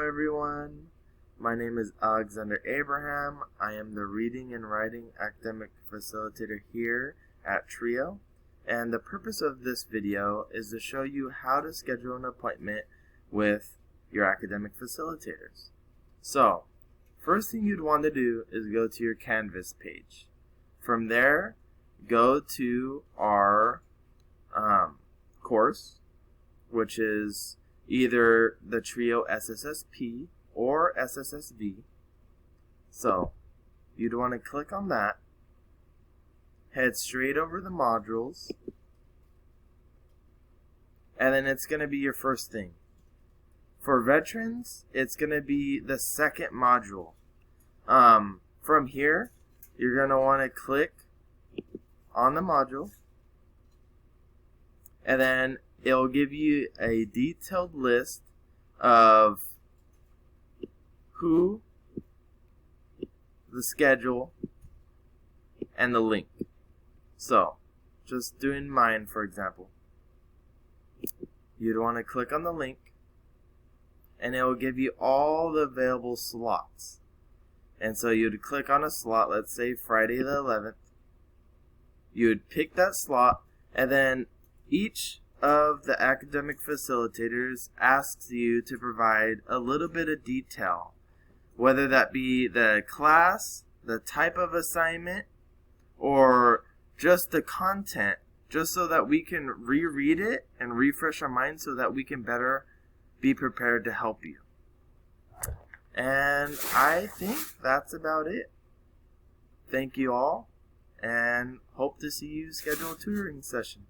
everyone. My name is Alexander Abraham. I am the Reading and Writing Academic Facilitator here at TRIO. And the purpose of this video is to show you how to schedule an appointment with your academic facilitators. So, first thing you'd want to do is go to your Canvas page. From there, go to our course, which is either the TRIO SSS-P or SSS-V. So, you'd want to click on that, head straight over the modules, and then it's going to be your first thing. For veterans, it's going to be the second module. From here, you're going to want to click on the module, and then it'll give you a detailed list of who, the schedule, and the link. So, just doing mine, for example. You'd want to click on the link, and it will give you all the available slots. And so you'd click on a slot, let's say Friday the 11th. You would pick that slot, and then each of the academic facilitators asks you to provide a little bit of detail, whether that be the class, the type of assignment, or just the content, just so that we can reread it and refresh our minds so that we can better be prepared to help you. And I think that's about it. Thank you all, and hope to see you schedule a tutoring session.